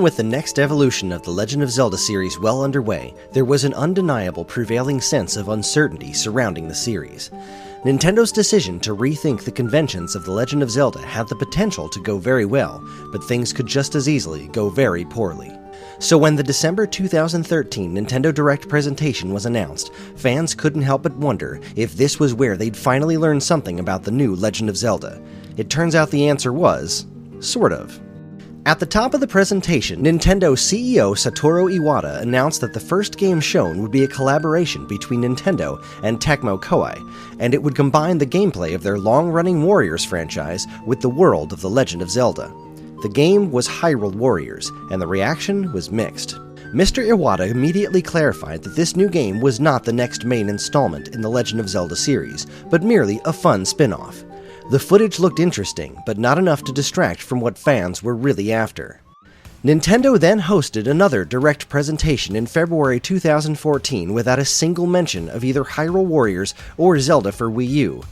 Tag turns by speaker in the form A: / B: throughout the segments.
A: with the next evolution of the Legend of Zelda series well underway, there was an undeniable prevailing sense of uncertainty surrounding the series. Nintendo's decision to rethink the conventions of The Legend of Zelda had the potential to go very well, but things could just as easily go very poorly. So when the December 2013 Nintendo Direct presentation was announced, fans couldn't help but wonder if this was where they'd finally learn something about the new Legend of Zelda. It turns out the answer was, sort of. At the top of the presentation, Nintendo CEO Satoru Iwata announced that the first game shown would be a collaboration between Nintendo and Tecmo Koei, and it would combine the gameplay of their long-running Warriors franchise with the world of The Legend of Zelda. The game was Hyrule Warriors, and the reaction was mixed. Mr. Iwata immediately clarified that this new game was not the next main installment in the Legend of Zelda series, but merely a fun spin-off. The footage looked interesting, but not enough to distract from what fans were really after. Nintendo then hosted another direct presentation in February 2014 without a single mention of either Hyrule Warriors or Zelda for Wii U.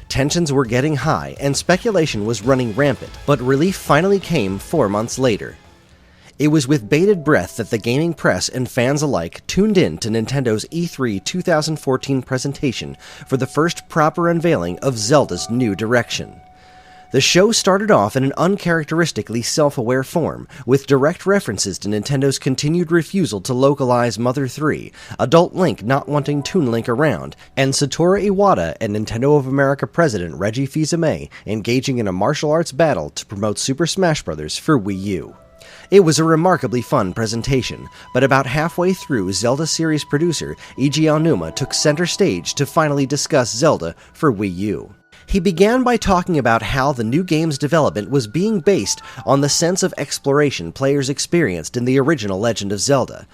A: Tensions were getting high, and speculation was running rampant, but relief finally came 4 months later. It was with bated breath that the gaming press and fans alike tuned in to Nintendo's E3 2014 presentation for the first proper unveiling of Zelda's new direction. The show started off in an uncharacteristically self-aware form, with direct references to Nintendo's continued refusal to localize Mother 3, adult Link not wanting Toon Link around, and Satoru Iwata and Nintendo of America president Reggie Fils-Aimé engaging in a martial arts battle to promote Super Smash Bros. For Wii U. It was a remarkably fun presentation, but about halfway through, Zelda series producer Eiji Aonuma took center stage to finally discuss Zelda for Wii U. He began by talking about how the new game's development was being based on the sense of exploration players experienced in the original Legend of Zelda.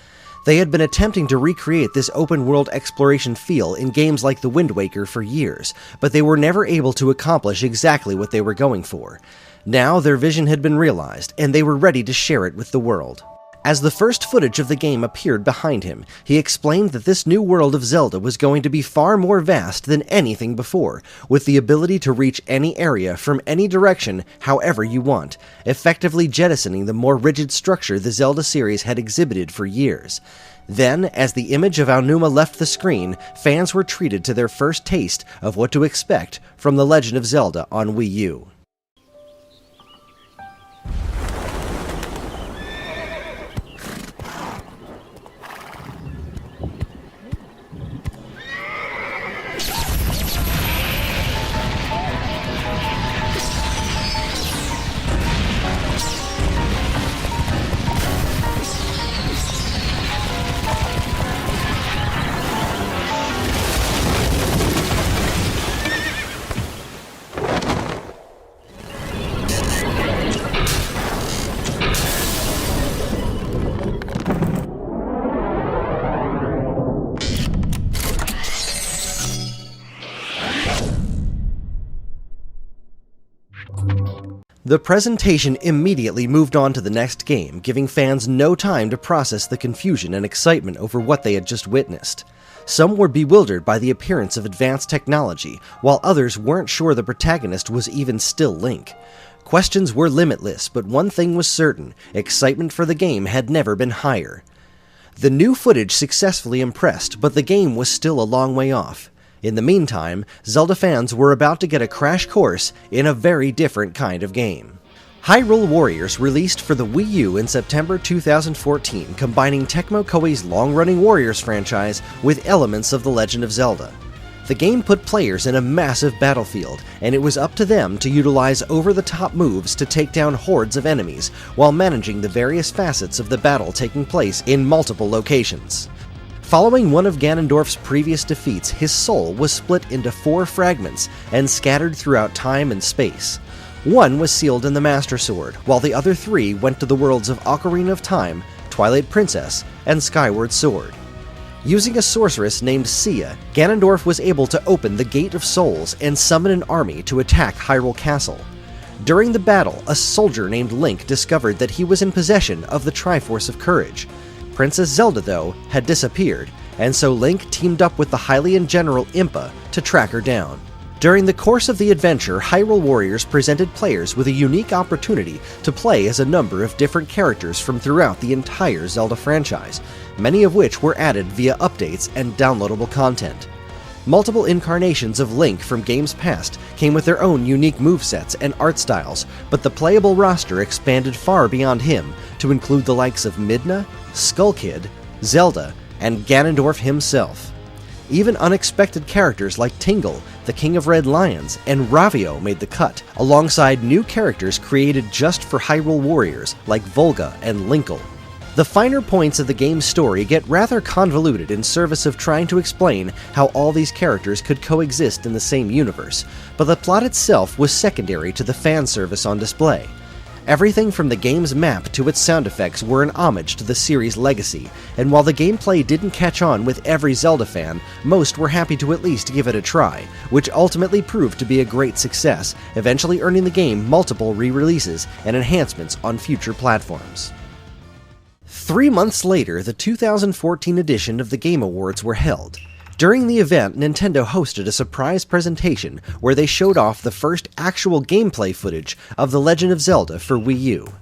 A: They had been attempting to recreate this open-world exploration feel in games like The Wind Waker for years, but they were never able to accomplish exactly what they were going for. Now their vision had been realized, and they were ready to share it with the world. As the first footage of the game appeared behind him, he explained that this new world of Zelda was going to be far more vast than anything before, with the ability to reach any area from any direction however you want, effectively jettisoning the more rigid structure the Zelda series had exhibited for years. Then, as the image of Aonuma left the screen, fans were treated to their first taste of what to expect from The Legend of Zelda on Wii U. The presentation immediately moved on to the next game, giving fans no time to process the confusion and excitement over what they had just witnessed. Some were bewildered by the appearance of advanced technology, while others weren't sure the protagonist was even still Link. Questions were limitless, but one thing was certain: excitement for the game had never been higher. The new footage successfully impressed, but the game was still a long way off. In the meantime, Zelda fans were about to get a crash course in a very different kind of game. Hyrule Warriors released for the Wii U in September 2014, combining Tecmo Koei's long-running Warriors franchise with elements of The Legend of Zelda. The game put players in a massive battlefield, and it was up to them to utilize over-the-top moves to take down hordes of enemies, while managing the various facets of the battle taking place in multiple locations. Following one of Ganondorf's previous defeats, his soul was split into 4 fragments and scattered throughout time and space. One was sealed in the Master Sword, while the other 3 went to the worlds of Ocarina of Time, Twilight Princess, and Skyward Sword. Using a sorceress named Sia, Ganondorf was able to open the Gate of Souls and summon an army to attack Hyrule Castle. During the battle, a soldier named Link discovered that he was in possession of the Triforce of Courage. Princess Zelda, though, had disappeared, and so Link teamed up with the Hylian general Impa to track her down. During the course of the adventure, Hyrule Warriors presented players with a unique opportunity to play as a number of different characters from throughout the entire Zelda franchise, many of which were added via updates and downloadable content. Multiple incarnations of Link from games past came with their own unique movesets and art styles, but the playable roster expanded far beyond him to include the likes of Midna, Skull Kid, Zelda, and Ganondorf himself. Even unexpected characters like Tingle, the King of Red Lions, and Ravio made the cut, alongside new characters created just for Hyrule Warriors like Volga and Linkle. The finer points of the game's story get rather convoluted in service of trying to explain how all these characters could coexist in the same universe, but the plot itself was secondary to the fan service on display. Everything from the game's map to its sound effects were an homage to the series' legacy, and while the gameplay didn't catch on with every Zelda fan, most were happy to at least give it a try, which ultimately proved to be a great success, eventually earning the game multiple re-releases and enhancements on future platforms. 3 months later, the 2014 edition of the Game Awards were held. During the event, Nintendo hosted a surprise presentation where they showed off the first actual gameplay footage of The Legend of Zelda for Wii U.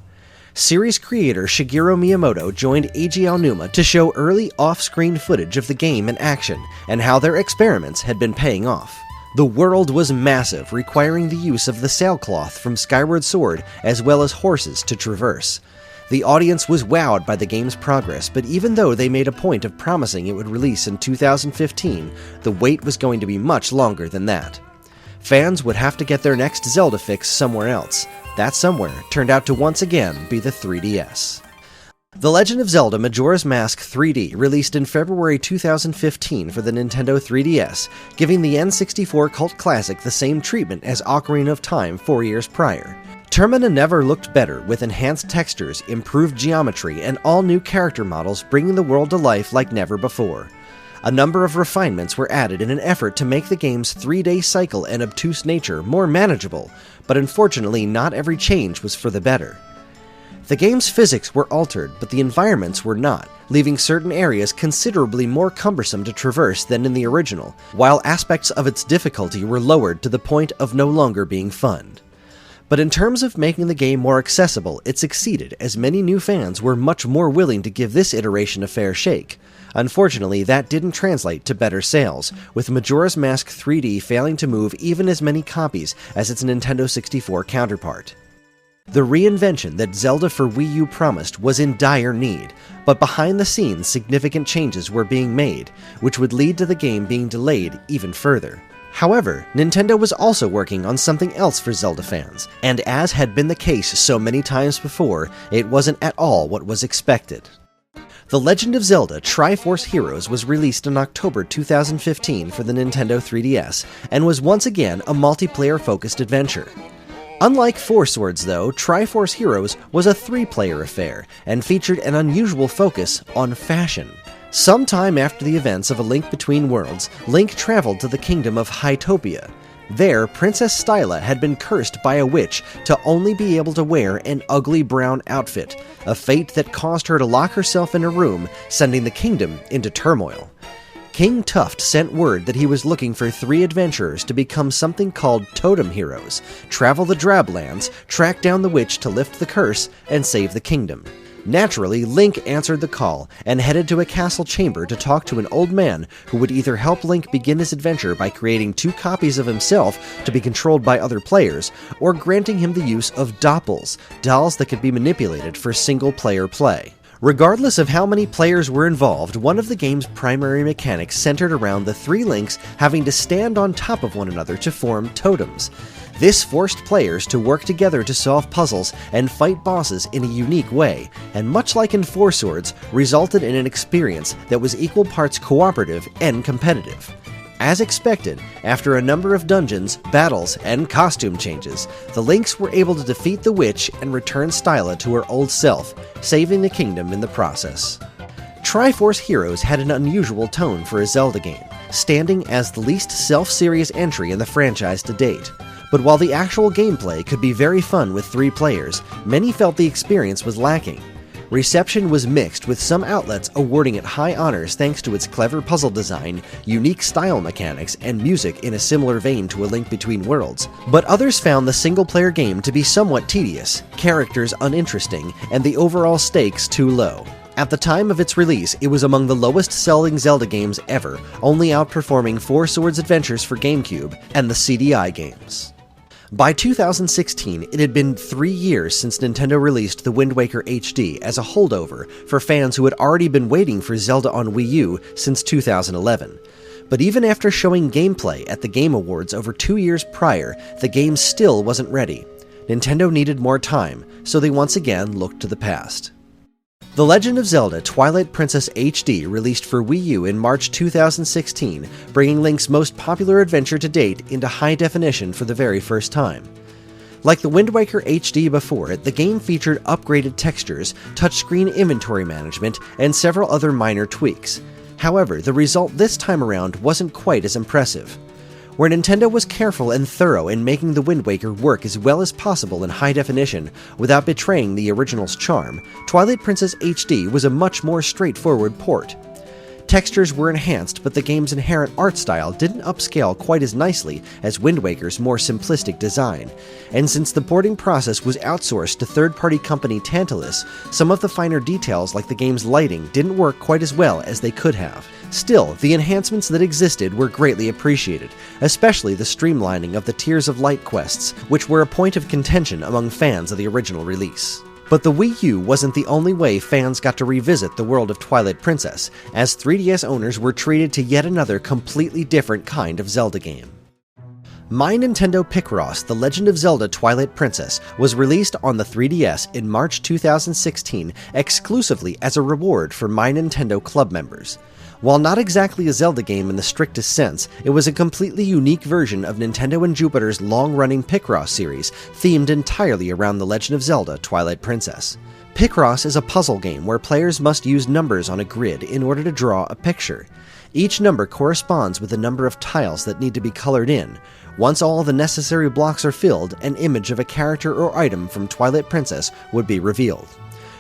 A: Series creator Shigeru Miyamoto joined Eiji Aonuma to show early off-screen footage of the game in action and how their experiments had been paying off. The world was massive, requiring the use of the sailcloth from Skyward Sword as well as horses to traverse. The audience was wowed by the game's progress, but even though they made a point of promising it would release in 2015, the wait was going to be much longer than that. Fans would have to get their next Zelda fix somewhere else. That somewhere turned out to once again be the 3DS. The Legend of Zelda Majora's Mask 3D released in February 2015 for the Nintendo 3DS, giving the N64 cult classic the same treatment as Ocarina of Time 4 years prior. Termina never looked better, with enhanced textures, improved geometry, and all new character models bringing the world to life like never before. A number of refinements were added in an effort to make the game's 3-day cycle and obtuse nature more manageable, but unfortunately not every change was for the better. The game's physics were altered, but the environments were not, leaving certain areas considerably more cumbersome to traverse than in the original, while aspects of its difficulty were lowered to the point of no longer being fun. But in terms of making the game more accessible, it succeeded, as many new fans were much more willing to give this iteration a fair shake. Unfortunately, that didn't translate to better sales, with Majora's Mask 3D failing to move even as many copies as its Nintendo 64 counterpart. The reinvention that Zelda for Wii U promised was in dire need, but behind the scenes significant changes were being made, which would lead to the game being delayed even further. However, Nintendo was also working on something else for Zelda fans, and as had been the case so many times before, it wasn't at all what was expected. The Legend of Zelda Triforce Heroes was released in October 2015 for the Nintendo 3DS, and was once again a multiplayer-focused adventure. Unlike Four Swords though, Triforce Heroes was a 3-player affair, and featured an unusual focus on fashion. Sometime after the events of A Link Between Worlds, Link traveled to the kingdom of Hytopia. There, Princess Styla had been cursed by a witch to only be able to wear an ugly brown outfit, a fate that caused her to lock herself in a room, sending the kingdom into turmoil. King Tuft sent word that he was looking for 3 adventurers to become something called Totem Heroes, travel the Drablands, track down the witch to lift the curse, and save the kingdom. Naturally, Link answered the call and headed to a castle chamber to talk to an old man who would either help Link begin his adventure by creating 2 copies of himself to be controlled by other players, or granting him the use of doppels, dolls that could be manipulated for single-player play. Regardless of how many players were involved, one of the game's primary mechanics centered around the 3 Links having to stand on top of one another to form totems. This forced players to work together to solve puzzles and fight bosses in a unique way, and much like in Four Swords, resulted in an experience that was equal parts cooperative and competitive. As expected, after a number of dungeons, battles, and costume changes, the Links were able to defeat the witch and return Styla to her old self, saving the kingdom in the process. Triforce Heroes had an unusual tone for a Zelda game, standing as the least self-serious entry in the franchise to date. But while the actual gameplay could be very fun with 3 players, many felt the experience was lacking. Reception was mixed, with some outlets awarding it high honors thanks to its clever puzzle design, unique style mechanics, and music in a similar vein to A Link Between Worlds, but others found the single-player game to be somewhat tedious, characters uninteresting, and the overall stakes too low. At the time of its release, it was among the lowest-selling Zelda games ever, only outperforming Four Swords Adventures for GameCube and the CDI games. By 2016, it had been 3 years since Nintendo released the Wind Waker HD as a holdover for fans who had already been waiting for Zelda on Wii U since 2011. But even after showing gameplay at the Game Awards over 2 years prior, the game still wasn't ready. Nintendo needed more time, so they once again looked to the past. The Legend of Zelda Twilight Princess HD released for Wii U in March 2016, bringing Link's most popular adventure to date into high definition for the very first time. Like the Wind Waker HD before it, the game featured upgraded textures, touchscreen inventory management, and several other minor tweaks. However, the result this time around wasn't quite as impressive. Where Nintendo was careful and thorough in making the Wind Waker work as well as possible in high definition without betraying the original's charm, Twilight Princess HD was a much more straightforward port. Textures were enhanced, but the game's inherent art style didn't upscale quite as nicely as Wind Waker's more simplistic design, and since the porting process was outsourced to third-party company Tantalus, some of the finer details like the game's lighting didn't work quite as well as they could have. Still, the enhancements that existed were greatly appreciated, especially the streamlining of the Tears of Light quests, which were a point of contention among fans of the original release. But the Wii U wasn't the only way fans got to revisit the world of Twilight Princess, as 3DS owners were treated to yet another completely different kind of Zelda game. My Nintendo Picross: The Legend of Zelda Twilight Princess was released on the 3DS in March 2016 exclusively as a reward for My Nintendo Club members. While not exactly a Zelda game in the strictest sense, it was a completely unique version of Nintendo and Jupiter's long-running Picross series, themed entirely around The Legend of Zelda Twilight Princess. Picross is a puzzle game where players must use numbers on a grid in order to draw a picture. Each number corresponds with the number of tiles that need to be colored in. Once all the necessary blocks are filled, an image of a character or item from Twilight Princess would be revealed.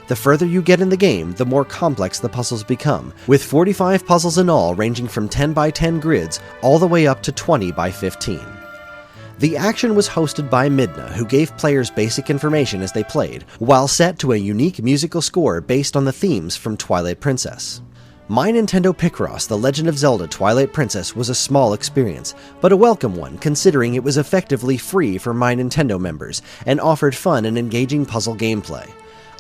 A: The further you get in the game, the more complex the puzzles become, with 45 puzzles in all ranging from 10 by 10 grids all the way up to 20 by 15. The action was hosted by Midna, who gave players basic information as they played, while set to a unique musical score based on the themes from Twilight Princess. My Nintendo Picross: The Legend of Zelda Twilight Princess was a small experience, but a welcome one considering it was effectively free for My Nintendo members and offered fun and engaging puzzle gameplay.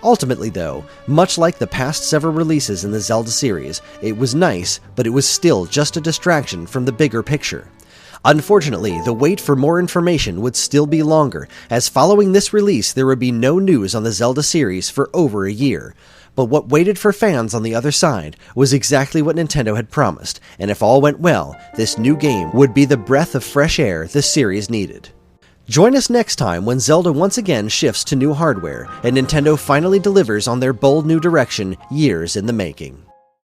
A: Ultimately though, much like the past several releases in the Zelda series, it was nice, but it was still just a distraction from the bigger picture. Unfortunately, the wait for more information would still be longer, as following this release there would be no news on the Zelda series for over a year. But what waited for fans on the other side was exactly what Nintendo had promised, and if all went well, this new game would be the breath of fresh air the series needed. Join us next time when Zelda once again shifts to new hardware, and Nintendo finally delivers on their bold new direction years in the making.